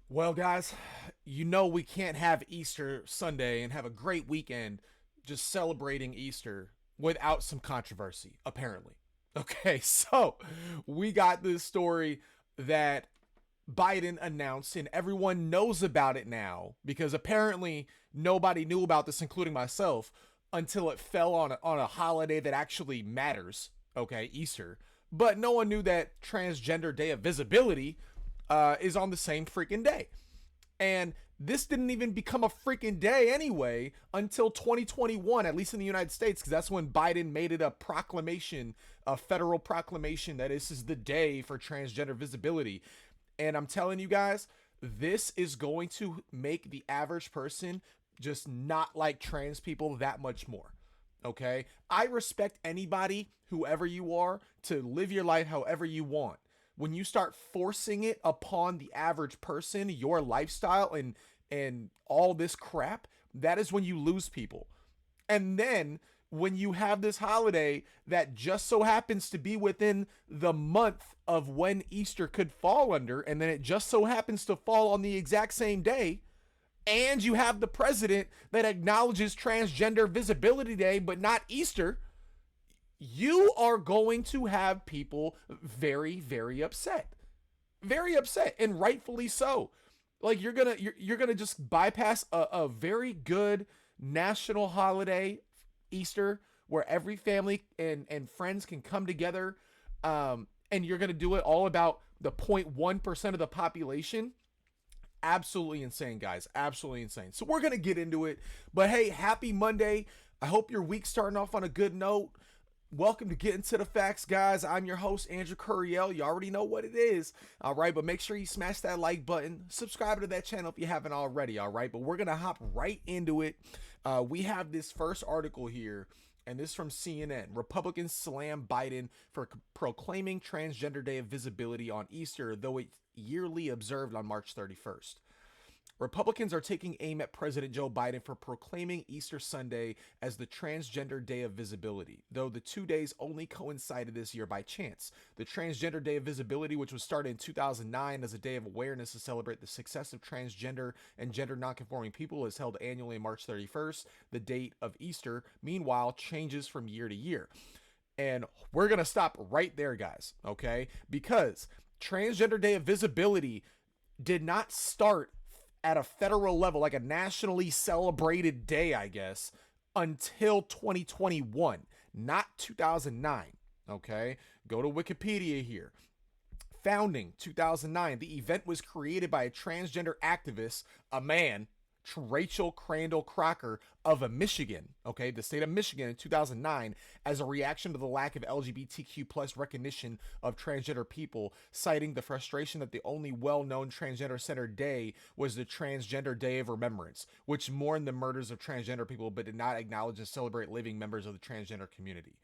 Well, guys, you know we can't have Easter Sunday and have a great weekend just celebrating Easter without some controversy, apparently. Okay, so we got this story that Biden announced, and everyone knows about it now because apparently nobody knew about this, including myself, until it fell on a holiday that actually matters. Okay, Easter, but no one knew that Transgender Day of Visibility is on the same freaking day. And this didn't even become a freaking day anyway until 2021, at least in the United States, because that's when Biden made it a proclamation, a federal proclamation that this is the day for transgender visibility. And I'm telling you guys, this is going to make the average person just not like trans people that much more. Okay? I respect anybody, whoever you are, to live your life however you want. When you start forcing it upon the average person, your lifestyle and all this crap, that is when you lose people. And then when you have this holiday that just so happens to be within the month of when Easter could fall under, and then it just so happens to fall on the exact same day, and you have the president that acknowledges Transgender Visibility Day but not Easter, you are going to have people very, very upset. Very upset, and rightfully so. Like you're gonna just bypass a very good national holiday, Easter, where every family and friends can come together, and you're gonna do it all about the 0.1% of the population. Absolutely insane, guys. Absolutely insane. So we're gonna get into it. But hey, happy Monday. I hope your week's starting off on a good note. Welcome to Get Into the Facts, guys. I'm your host, Andrew Curiel. You already know what it is, all right? But make sure you smash that like button. Subscribe to that channel if you haven't already, all right? But we're going to hop right into it. We have this first article here, and this is from CNN. Republicans slam Biden for proclaiming Transgender Day of Visibility on Easter, though it's yearly observed on March 31st. Republicans are taking aim at President Joe Biden for proclaiming Easter Sunday as the Transgender Day of Visibility, though the 2 days only coincided this year by chance. The Transgender Day of Visibility, which was started in 2009 as a day of awareness to celebrate the success of transgender and gender nonconforming people, is held annually on March 31st, the date of Easter. Meanwhile, changes from year to year. And we're going to stop right there, guys, okay? Because Transgender Day of Visibility did not start at a federal level, like a nationally celebrated day, I guess, until 2021, not 2009. Okay, go to Wikipedia here. Founding 2009, the event was created by a transgender activist, a man, Rachel Crandall Crocker of Michigan, okay, the state of Michigan in 2009, as a reaction to the lack of LGBTQ plus recognition of transgender people, citing the frustration that the only well-known transgender-centered day was the Transgender Day of Remembrance, which mourned the murders of transgender people but did not acknowledge and celebrate living members of the transgender community.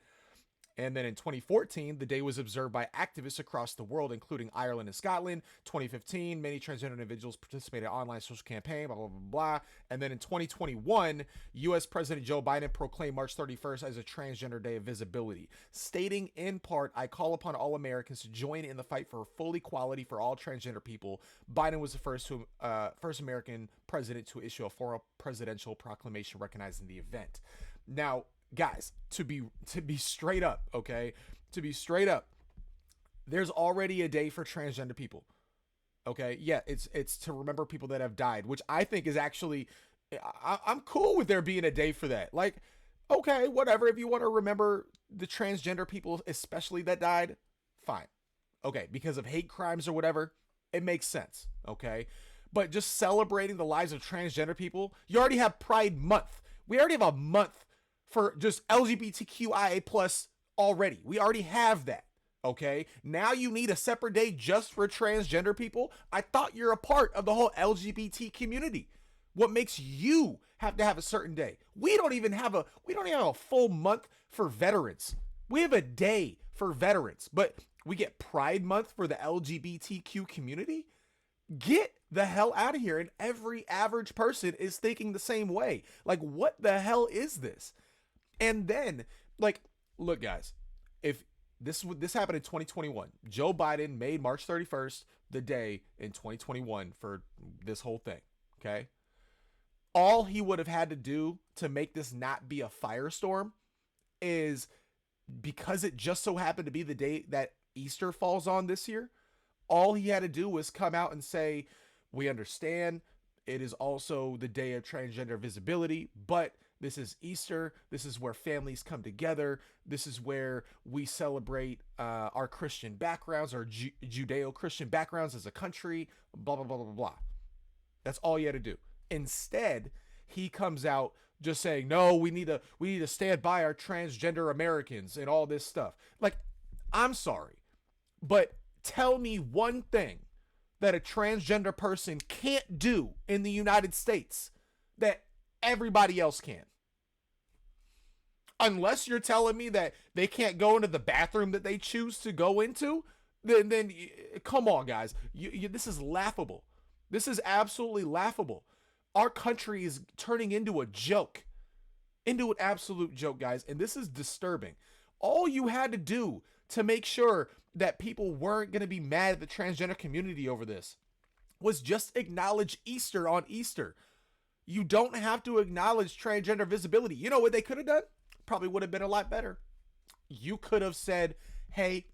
And then in 2014, the day was observed by activists across the world, including Ireland and Scotland. 2015, many transgender individuals participated in an online social campaign, blah, blah, blah, blah. And then in 2021, U.S. President Joe Biden proclaimed March 31st as a Transgender Day of Visibility, stating in part, "I call upon all Americans to join in the fight for full equality for all transgender people." Biden was the first American president to issue a formal presidential proclamation recognizing the event. Now, guys, to be straight up, okay? To be straight up, there's already a day for transgender people. Okay? Yeah, it's to remember people that have died, which I think is actually I'm cool with there being a day for that. Like, okay, whatever, if you want to remember the transgender people especially that died, fine. Okay, because of hate crimes or whatever, it makes sense, okay? But just celebrating the lives of transgender people, you already have Pride Month. We already have a month for just LGBTQIA plus already. We already have that. Okay. Now you need a separate day just for transgender people. I thought you're a part of the whole LGBT community. What makes you have to have a certain day? We don't even have a full month for veterans. We have a day for veterans, but we get Pride Month for the LGBTQ community. Get the hell out of here. And every average person is thinking the same way. Like, what the hell is this? And then, like, look, guys, if This happened in 2021. Joe Biden made March 31st the day in 2021 for this whole thing. Okay. All he would have had to do to make this not be a firestorm is, because it just so happened to be the day that Easter falls on this year, all he had to do was come out and say, we understand it is also the day of transgender visibility, but this is Easter. This is where families come together. This is where we celebrate our Christian backgrounds, our Judeo-Christian backgrounds as a country, blah, blah, blah, blah, blah. That's all you had to do. Instead, he comes out just saying, no, we need to stand by our transgender Americans and all this stuff. Like, I'm sorry, but tell me one thing that a transgender person can't do in the United States that everybody else can. Unless you're telling me that they can't go into the bathroom that they choose to go into, then come on, guys. This is laughable. This is absolutely laughable. Our country is turning into a joke, into an absolute joke, guys. And this is disturbing. All you had to do to make sure that people weren't going to be mad at the transgender community over this was just acknowledge Easter on Easter. You don't have to acknowledge transgender visibility. You know what they could have done? Probably would have been a lot better. You could have said, hey,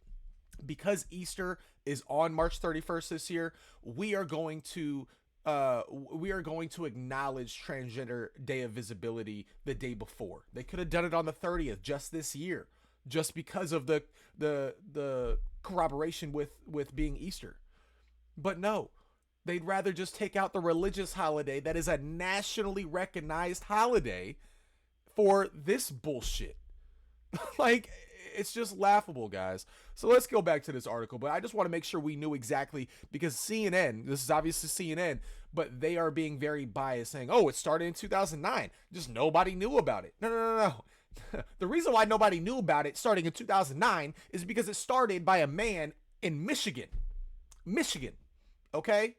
because Easter is on March 31st this year, we are going to acknowledge Transgender Day of Visibility the day before. They could have done it on the 30th just this year, just because of the corroboration with being Easter. But no, they'd rather just take out the religious holiday that is a nationally recognized holiday for this bullshit. Like, it's just laughable, guys. So let's go back to this article, but I just want to make sure we knew exactly, because CNN, this is obviously CNN, but they are being very biased, saying, oh, it started in 2009. Just nobody knew about it. No. The reason why nobody knew about it starting in 2009 is because it started by a man in Michigan. Okay?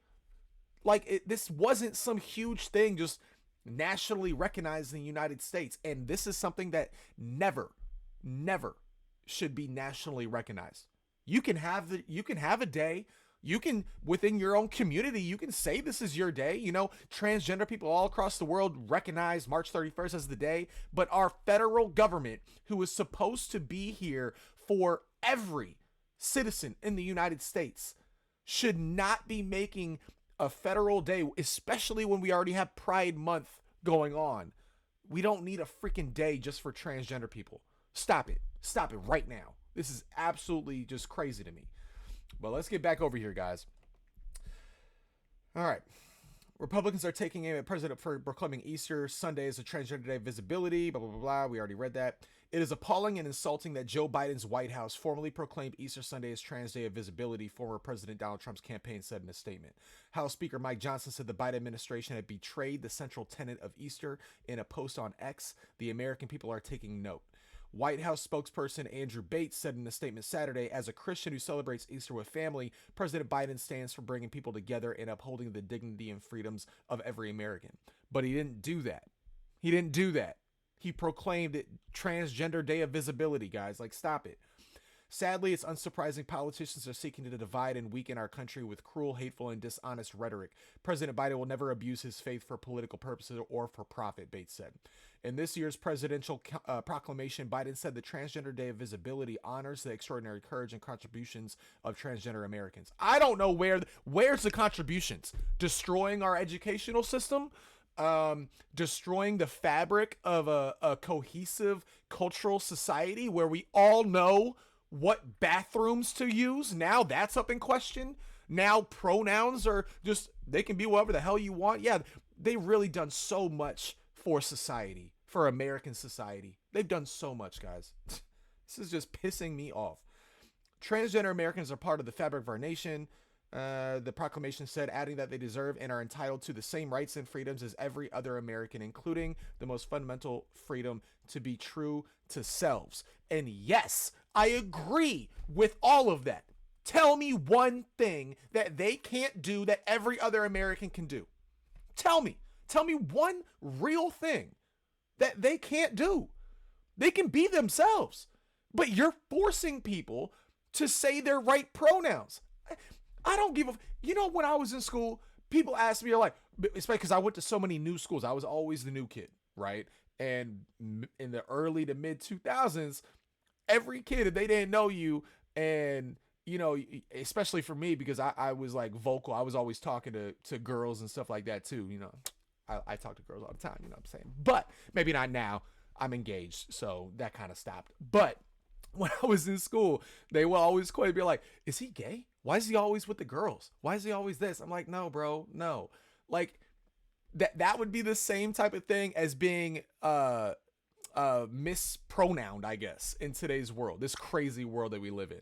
Like, this wasn't some huge thing just nationally recognized in the United States. And this is something that never should be nationally recognized. You can have a day. You can, within your own community, you can say this is your day. You know, transgender people all across the world recognize March 31st as the day, but our federal government, who is supposed to be here for every citizen in the United States, should not be making a federal day, especially when we already have Pride Month going on. We don't need a freaking day just for transgender people. Stop it right now. This is absolutely just crazy to me. But let's get back over here, guys. All right. Republicans are taking aim at President for proclaiming Easter Sunday as a Transgender Day of Visibility, blah, blah, blah, blah. We already read that. It is appalling and insulting that Joe Biden's White House formally proclaimed Easter Sunday as Trans Day of Visibility, former President Donald Trump's campaign said in a statement. House Speaker Mike Johnson said the Biden administration had betrayed the central tenet of Easter in a post on X. The American people are taking note. White House spokesperson Andrew Bates said in a statement Saturday, as a Christian who celebrates Easter with family, President Biden stands for bringing people together and upholding the dignity and freedoms of every American. But he didn't do that. He proclaimed it Transgender Day of Visibility, guys. Like, stop it. Sadly, it's unsurprising politicians are seeking to divide and weaken our country with cruel, hateful, and dishonest rhetoric. President Biden will never abuse his faith for political purposes or for profit, Bates said. In this year's presidential proclamation, Biden said the Transgender Day of Visibility honors the extraordinary courage and contributions of transgender Americans. I don't know where's the contributions. Destroying our educational system? Destroying the fabric of a cohesive cultural society where we all know what bathrooms to use? Now that's up in question. Now pronouns are just, they can be whatever the hell you want. Yeah, they've really done so much for society, for American society. They've done so much, guys. This is just pissing me off. Transgender Americans are part of the fabric of our nation. The proclamation said, adding that they deserve and are entitled to the same rights and freedoms as every other American, including the most fundamental freedom to be true to selves. And yes, I agree with all of that. Tell me one thing that they can't do that every other American can do. Tell me one real thing that they can't do. They can be themselves. but you're forcing people to say their right pronouns. I don't give a. You know, when I was in school, people asked me, like, especially because I went to so many new schools, I was always the new kid, right? And in the early to mid 2000s, every kid, if they didn't know you, and you know, especially for me, because I was like vocal, I was always talking to girls and stuff like that too. You know, I talk to girls all the time, you know what I'm saying? But maybe not now. I'm engaged, so that kind of stopped. But when I was in school, they will always quite be like, is he gay? Why is he always with the girls? Why is he always this? I'm like, no, bro, no. Like that would be the same type of thing as being mispronounced, I guess, in today's world, this crazy world that we live in.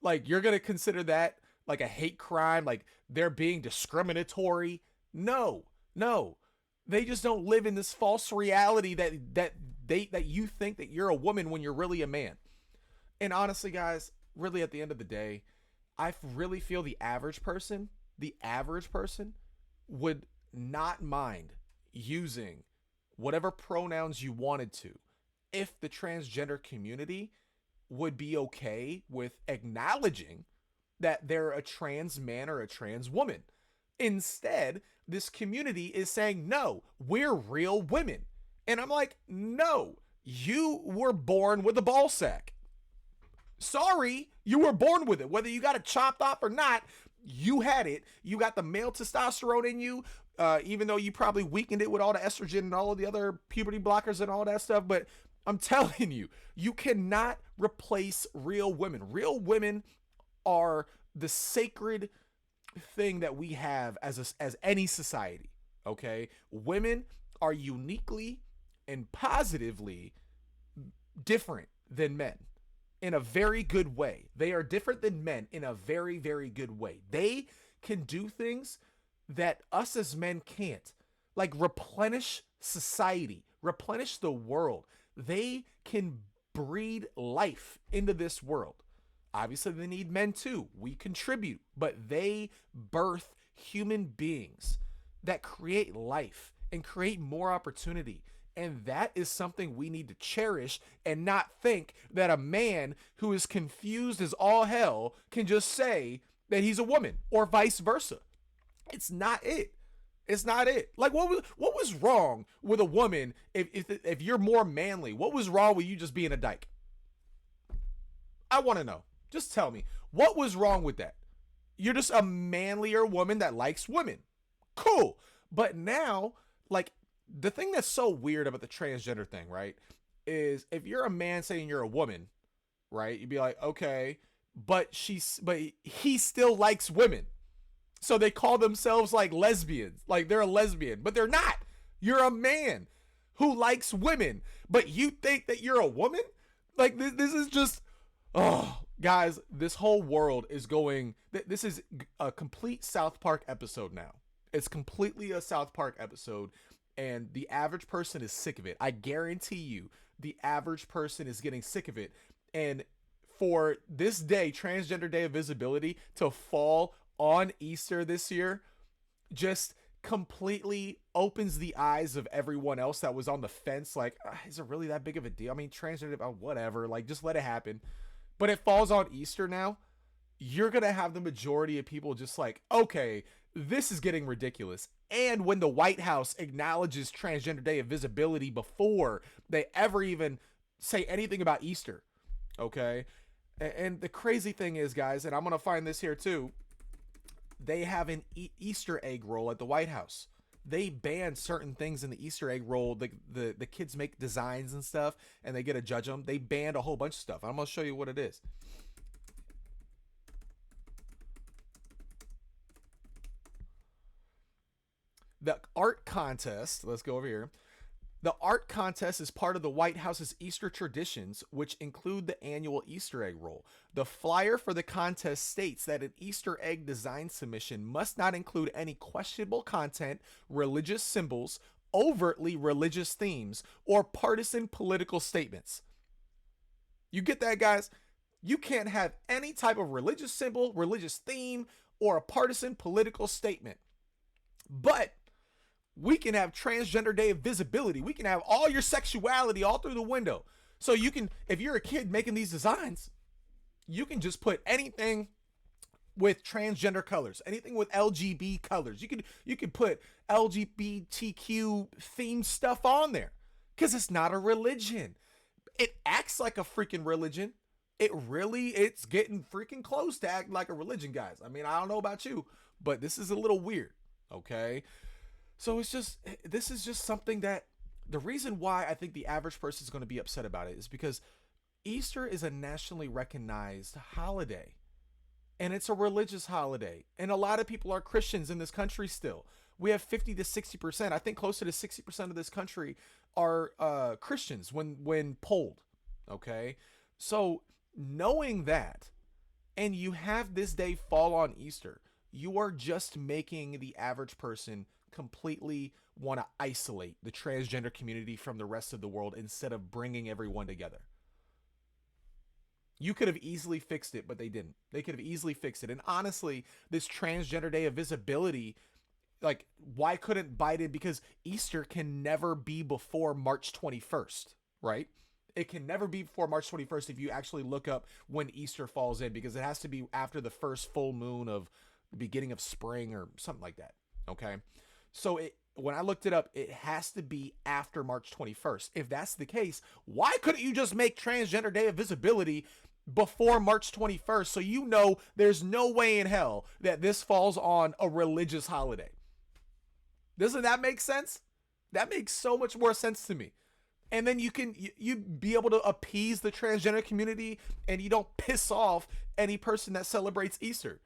Like, you're gonna consider that like a hate crime, like they're being discriminatory? No, no. They just don't live in this false reality that you think that you're a woman when you're really a man. And honestly, guys, really at the end of the day, I really feel the average person would not mind using whatever pronouns you wanted to if the transgender community would be okay with acknowledging that they're a trans man or a trans woman. Instead, this community is saying, no, we're real women. And I'm like, no, you were born with a ball sack. Sorry, you were born with it. Whether you got it chopped off or not, you had it. You got the male testosterone in you, even though you probably weakened it with all the estrogen and all of the other puberty blockers and all that stuff. But I'm telling you, you cannot replace real women. Real women are the sacred thing that we have as any society. Okay, women are uniquely and positively different than men in a very good way. They are different than men in a very, very good way. They can do things that us as men can't, like replenish society, replenish the world. They can breed life into this world. Obviously, they need men too. We contribute, but they birth human beings that create life and create more opportunity. And that is something we need to cherish and not think that a man who is confused as all hell can just say that he's a woman or vice versa. It's not it. It's not it. Like, what was wrong with a woman if you're more manly? What was wrong with you just being a dyke? I want to know. Just tell me. What was wrong with that? You're just a manlier woman that likes women. Cool. But now, like, the thing that's so weird about the transgender thing, right, is if you're a man saying you're a woman, right, you'd be like, okay, but he still likes women. So they call themselves like lesbians, like they're a lesbian, but they're not. You're a man who likes women, but you think that you're a woman? Like, this is just, oh, guys, this whole world is going, this is a complete South Park episode now. It's completely a South Park episode, and the average person is sick of it. I guarantee you, the average person is getting sick of it. And for this day, Transgender Day of Visibility, to fall on Easter this year, just completely opens the eyes of everyone else that was on the fence. Like, is it really that big of a deal? I mean, transgender, whatever, like, just let it happen. But it falls on Easter now. You're going to have the majority of people just like, okay, this is getting ridiculous. And when the White House acknowledges Transgender Day of Visibility before they ever even say anything about Easter, okay? And the crazy thing is, guys, and I'm going to find this here too, they have an Easter egg roll at the White House. They ban certain things in the Easter egg roll. The kids make designs and stuff, and they get to judge them. They banned a whole bunch of stuff. I'm going to show you what it is. The art contest, let's go over here. The art contest is part of the White House's Easter traditions, which include the annual Easter egg roll. The flyer for the contest states that an Easter egg design submission must not include any questionable content, religious symbols, overtly religious themes, or partisan political statements. You get that, guys? You can't have any type of religious symbol, religious theme, or a partisan political statement. But we can have Transgender Day of Visibility. We can have all your sexuality all through the window. So you can, if you're a kid making these designs, you can just put anything with transgender colors, anything with LGB colors. You could put LGBTQ themed stuff on there because it's not a religion. It acts like a freaking religion. It's getting freaking close to act like a religion, guys. I mean, I don't know about you, but this is a little weird. Okay, so this is just something that the reason why I think the average person is going to be upset about it is because Easter is a nationally recognized holiday, and it's a religious holiday, and a lot of people are Christians in this country still. We have 50 to 60%. I think closer to 60% of this country are Christians when polled. Okay, so knowing that, and you have this day fall on Easter, you are just making the average person completely want to isolate the transgender community from the rest of the world instead of bringing everyone together. You could have easily fixed it, but they didn't. They could have easily fixed it. And honestly, this transgender day of visibility, like, why couldn't Biden? Because Easter can never be before March 21st, right? It can never be before March 21st if you actually look up when Easter falls in, because it has to be after the first full moon of the beginning of spring or something like that. Okay. So when I looked it up, it has to be after March 21st. If that's the case, why couldn't you just make Transgender Day of Visibility before March 21st so you know there's no way in hell that this falls on a religious holiday? Doesn't that make sense? That makes so much more sense to me. And then you be able to appease the transgender community, and you don't piss off any person that celebrates Easter.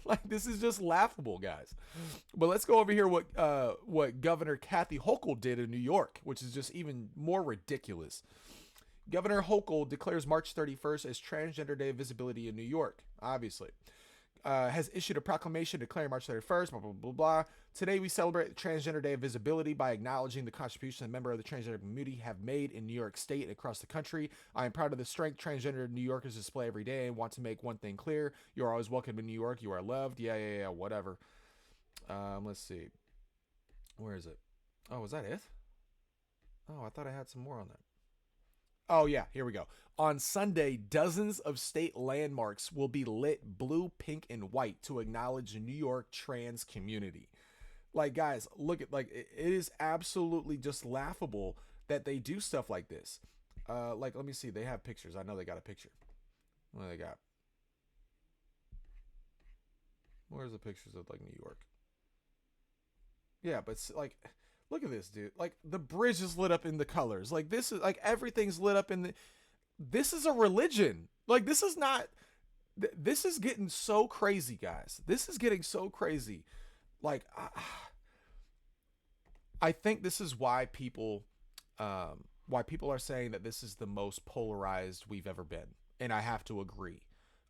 Like this is just laughable, guys. But let's go over here what Governor Kathy Hochul did in New York, which is just even more ridiculous. Governor Hochul declares March 31st as Transgender Day of Visibility in New York, obviously. Has issued a proclamation declaring March 31st, blah, blah, blah, blah. Today, we celebrate Transgender Day of Visibility by acknowledging the contribution that members of the transgender community have made in New York State and across the country. I am proud of the strength transgender New Yorkers display every day and want to make one thing clear. You are always welcome in New York. You are loved. Yeah, whatever. Let's see. Where is it? Oh, was that it? Oh, I thought I had some more on that. Oh, yeah, here we go. On Sunday, dozens of state landmarks will be lit blue, pink, and white to acknowledge the New York trans community. Like, guys, look at, like, it is absolutely just laughable that they do stuff like this. Like, let me see. They have pictures. I know they got a picture. What do they got? Where's the pictures of, like, New York? Yeah, but, like, look at this, dude. Like, the bridge is lit up in the colors. Like, this is, like, everything's lit up in the... This is a religion. Like, this is not... This is getting so crazy, guys. This is getting so crazy. Like, I think this is why people are saying that this is the most polarized we've ever been. And I have to agree.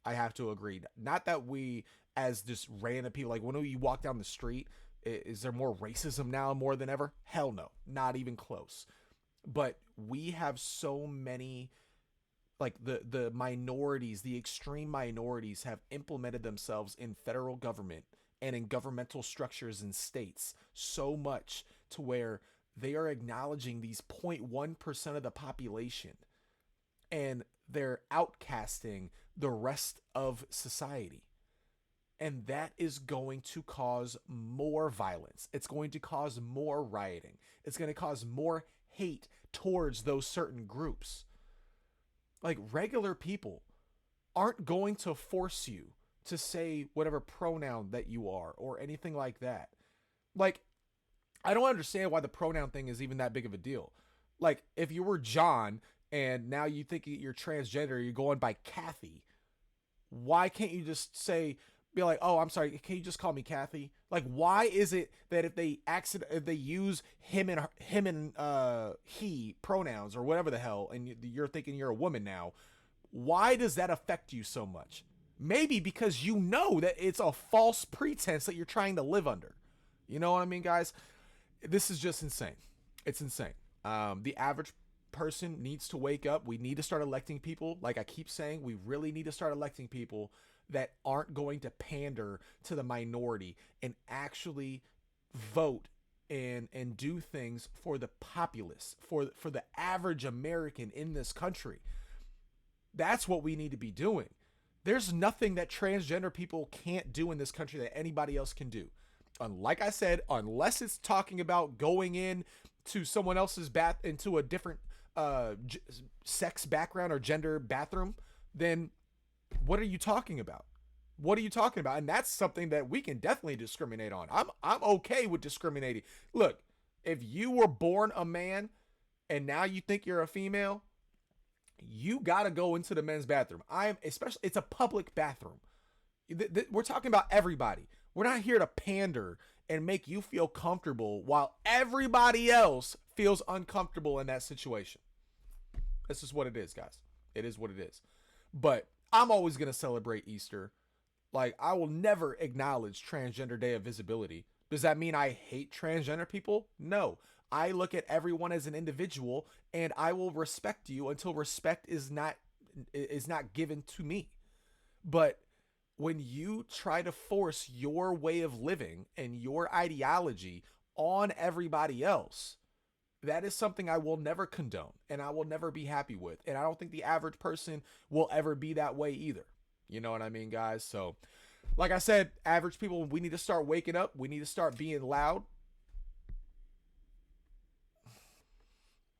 I have to agree. Not that we, as just random people, like when you walk down the street, is there more racism now more than ever? Hell no, not even close. But we have so many, like the minorities, the extreme minorities have implemented themselves in federal government and in governmental structures in states so much to where they are acknowledging these 0.1% of the population, and they're outcasting the rest of society. And that is going to cause more violence. It's going to cause more rioting. It's going to cause more hate towards those certain groups. Like, regular people aren't going to force you to say whatever pronoun that you are or anything like that. Like, I don't understand why the pronoun thing is even that big of a deal. Like, if you were John and now you think you're transgender, you're going by Kathy, why can't you just be like, oh, I'm sorry, can you just call me Kathy? Like, why is it that if they use him and he pronouns or whatever the hell, and you're thinking you're a woman now, why does that affect you so much? Maybe because you know that it's a false pretense that you're trying to live under. You know what I mean, guys? This is just insane. It's insane. The average person needs to wake up. We need to start electing people. Like I keep saying, we really need to start electing people that aren't going to pander to the minority and actually vote and do things for the populace, for the average American in this country. That's what we need to be doing. There's nothing that transgender people can't do in this country that anybody else can do. Like I said, unless it's talking about going in to someone else's into a different sex background or gender bathroom, then what are you talking about? What are you talking about? And that's something that we can definitely discriminate on. I'm okay with discriminating. Look, if you were born a man and now you think you're a female, you got to go into the men's bathroom. Especially, it's a public bathroom. We're talking about everybody. We're not here to pander and make you feel comfortable while everybody else feels uncomfortable in that situation. This is what it is, guys. It is what it is. But I'm always going to celebrate Easter. Like, I will never acknowledge Transgender Day of Visibility. Does that mean I hate transgender people? No. I look at everyone as an individual, and I will respect you until respect is not given to me. But when you try to force your way of living and your ideology on everybody else, that is something I will never condone and I will never be happy with. And I don't think the average person will ever be that way either. You know what I mean, guys? So, like I said, average people, we need to start waking up. We need to start being loud.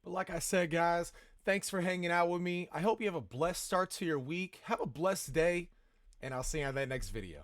But like I said, guys, thanks for hanging out with me. I hope you have a blessed start to your week. Have a blessed day, and I'll see you on that next video.